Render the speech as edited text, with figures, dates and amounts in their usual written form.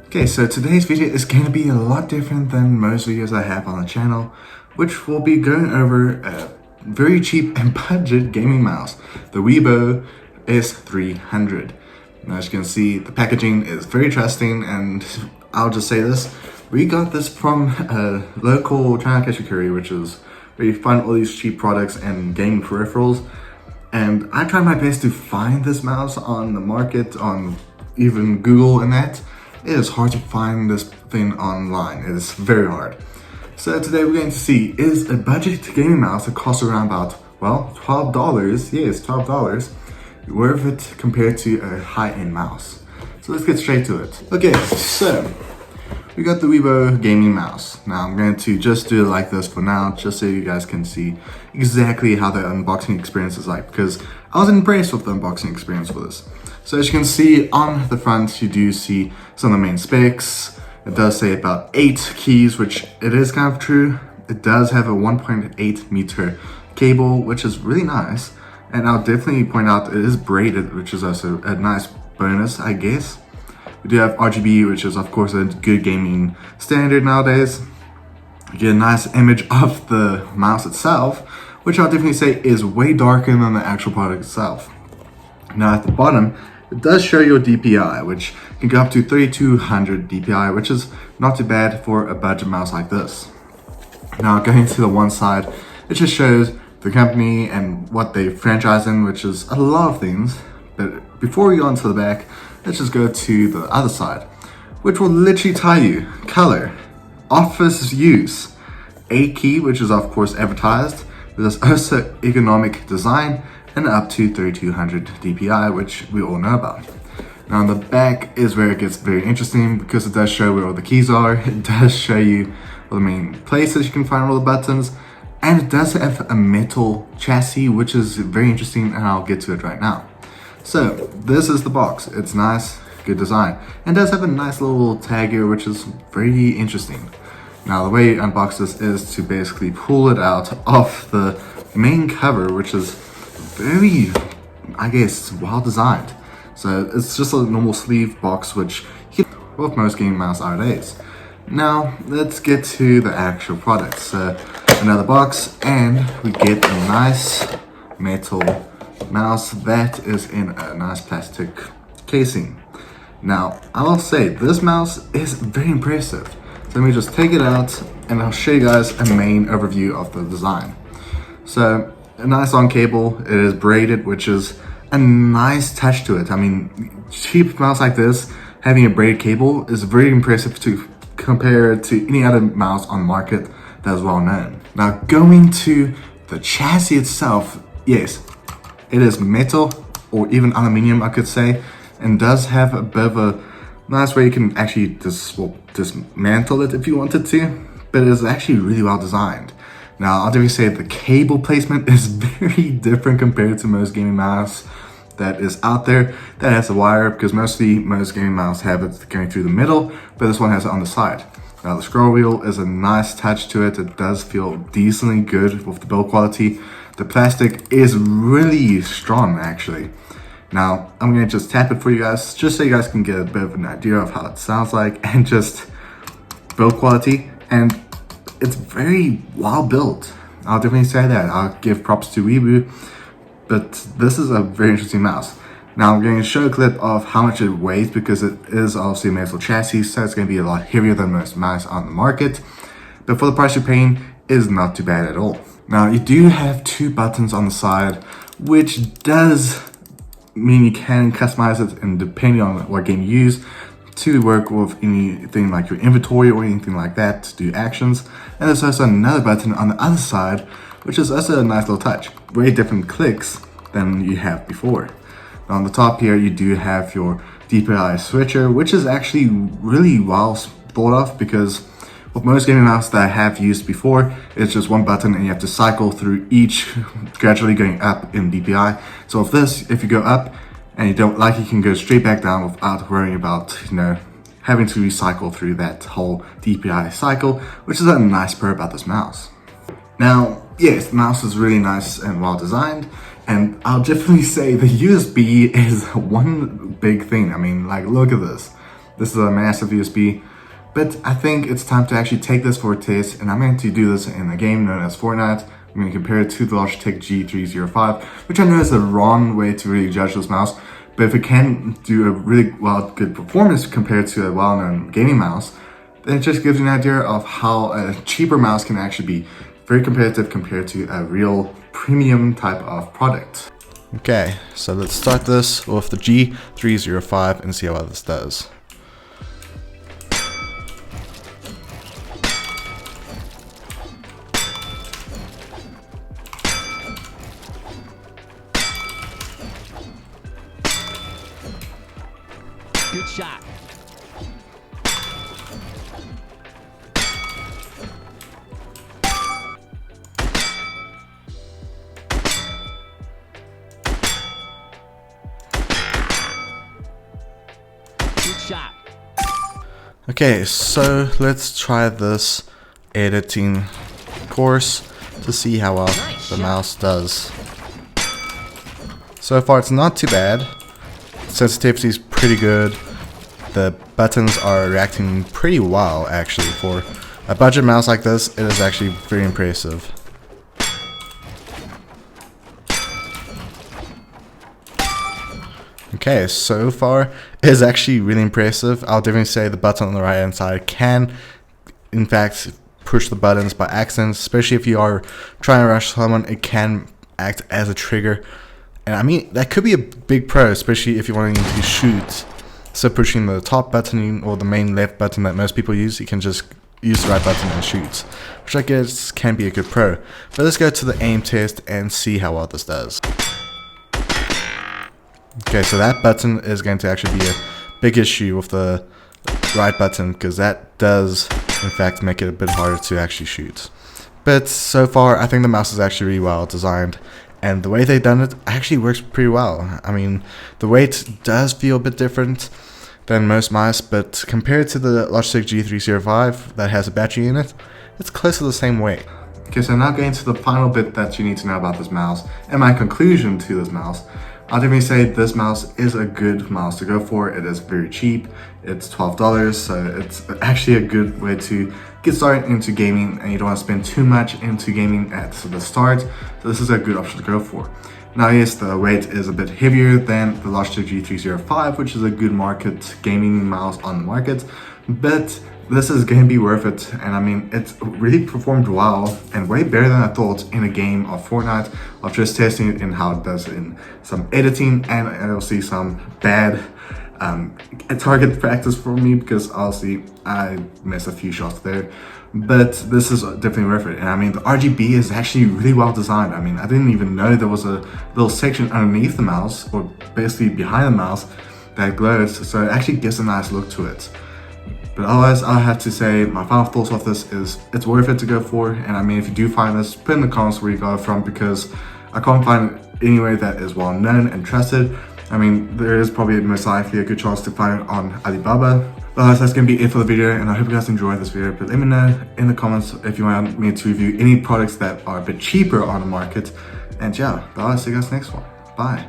Okay, so today's video is going to be a lot different than most videos I have on the channel, which will be going over a very cheap and budget gaming mouse, the Weibo S300. Now, as you can see, the packaging is very trusting, and I'll just say this, we got this from a local China cash and carry, which is where you find all these cheap products and gaming peripherals. And I tried my best to find this mouse on the market, on even Google and that. It is hard to find this thing online. It is very hard. So today we're going to see, is a budget gaming mouse that costs around about, well, $12, yes, $12, worth it compared to a high-end mouse? So let's get straight to it. Okay, so we got the Weibo gaming mouse. Now I'm going to just do it like this for now, just so you guys can see exactly how the unboxing experience is like, because I was impressed with the unboxing experience for this. So as you can see on the front, you do see some of the main specs. It does say about 8 keys, which it is kind of true. It does have a 1.8 meter cable, which is really nice. And I'll definitely point out it is braided, which is also a nice bonus, I guess. We do have RGB, which is of course a good gaming standard nowadays. You get a nice image of the mouse itself, which I'll definitely say is way darker than the actual product itself. Now at the bottom, it does show your DPI, which can go up to 3200 DPI, which is not too bad for a budget mouse like this. Now going to the one side, it just shows the company and what they franchise in, which is a lot of things. But before we go on to the back, let's just go to the other side, which will literally tell you color, office use, a key, which is of course advertised. There's also ergonomic design, and up to 3200 DPI, which we all know about. Now on the back is where it gets very interesting, because it does show where all the keys are. It does show you all the main places you can find all the buttons, and it does have a metal chassis, which is very interesting, and I'll get to it right now. So this is the box. It's nice, good design, and does have a nice little tag here, which is very interesting. Now the way you unbox this is to basically pull it out of the main cover, which is very, I guess, well designed. So it's just a normal sleeve box, which you get with most gaming mouse nowadays. Now let's get to the actual product. So another box, and we get a nice metal mouse that is in a nice plastic casing. Now I will say this mouse is very impressive. So let me just take it out and I'll show you guys a main overview of the design. So a nice long cable, it is braided, which is a nice touch to it. I mean, cheap mouse like this, having a braided cable is very impressive to compare to any other mouse on the market that is well known. Now going to the chassis itself, yes, it is metal or even aluminium, I could say, and does have a bit of a nice way you can actually dismantle it if you wanted to, but it is actually really well designed. Now, I'll definitely say the cable placement is very different compared to most gaming mouse that is out there that has a wire, because most gaming mouse have it going through the middle, but this one has it on the side. Now, the scroll wheel is a nice touch to it. It does feel decently good with the build quality. The plastic is really strong, actually. Now, I'm going to just tap it for you guys, just so you guys can get a bit of an idea of how it sounds like, and just build quality. And it's very well built. I'll definitely say that. I'll give props to Weibo, but this is a very interesting mouse. Now I'm going to show a clip of how much it weighs, because it is obviously a metal chassis, so it's going to be a lot heavier than most mice on the market. But for the price you're paying, it is not too bad at all. Now you do have 2 buttons on the side, which does mean you can customize it, and depending on what game you use, to work with anything like your inventory or anything like that, to do actions. And there's also another button on the other side, which is also a nice little touch. Very different clicks than you have before. Now on the top here, you do have your DPI switcher, which is actually really well thought of, because with most gaming mouse that I have used before, it's just one button and you have to cycle through each, gradually going up in DPI. So with this, if you go up and you don't like it, you can go straight back down without worrying about, having to recycle through that whole DPI cycle, which is a nice part about this mouse. Now, yes, the mouse is really nice and well designed, and I'll definitely say the USB is one big thing. I mean, like, look at this. This is a massive USB. But I think it's time to actually take this for a test, and I'm going to do this in a game known as Fortnite. I'm going to compare it to the Logitech G305, which I know is the wrong way to really judge this mouse. But if it can do a really good performance compared to a well-known gaming mouse, then it just gives you an idea of how a cheaper mouse can actually be very competitive compared to a real premium type of product. Okay, so let's start this with the G305 and see how this does. Good shot. Good shot. Okay, so let's try this editing course to see how well the mouse does. So far it's not too bad. Sensitivity is pretty good. The buttons are reacting pretty well actually. For a budget mouse like this, it is actually very impressive. Okay, so far it is actually really impressive. I'll definitely say the button on the right hand side can in fact push the buttons by accident, especially if you are trying to rush someone. It can act as a trigger. And I mean, that could be a big pro, especially if you're wanting to shoot. So pushing the top button or the main left button that most people use, you can just use the right button and shoot, which I guess can be a good pro. But let's go to the aim test and see how well this does. Okay, so that button is going to actually be a big issue with the right button, because that does in fact make it a bit harder to actually shoot. But so far I think the mouse is actually really well designed, and the way they've done it actually works pretty well. I mean, the weight does feel a bit different than most mice, but compared to the Logitech G305 that has a battery in it, it's close to the same weight. Okay, so now getting to the final bit that you need to know about this mouse, and my conclusion to this mouse. I'll definitely say this mouse is a good mouse to go for. It is very cheap. It's $12, so it's actually a good way to get started into gaming, and you don't want to spend too much into gaming at the start. So this is a good option to go for. Now, yes, the weight is a bit heavier than the Logitech G305, which is a good market gaming mouse on the market, but this is going to be worth it. And I mean, it's really performed well and way better than I thought in a game of Fortnite, of just testing it in how it does in some editing, and I'll see some bad target practice for me, because obviously I miss a few shots there. But this is definitely worth it. And I mean, the RGB is actually really well designed. I mean, I didn't even know there was a little section underneath the mouse, or basically behind the mouse, that glows, so it actually gives a nice look to it. But otherwise, I have to say my final thoughts of this is it's worth it to go for. And I mean, if you do find this, put in the comments where you got it from, because I can't find it anywhere that is well known and trusted. I mean, there is probably most likely a good chance to find it on Alibaba. But that's going to be it for the video, and I hope you guys enjoyed this video. But let me know in the comments if you want me to review any products that are a bit cheaper on the market. And yeah, I'll see you guys next one. Bye.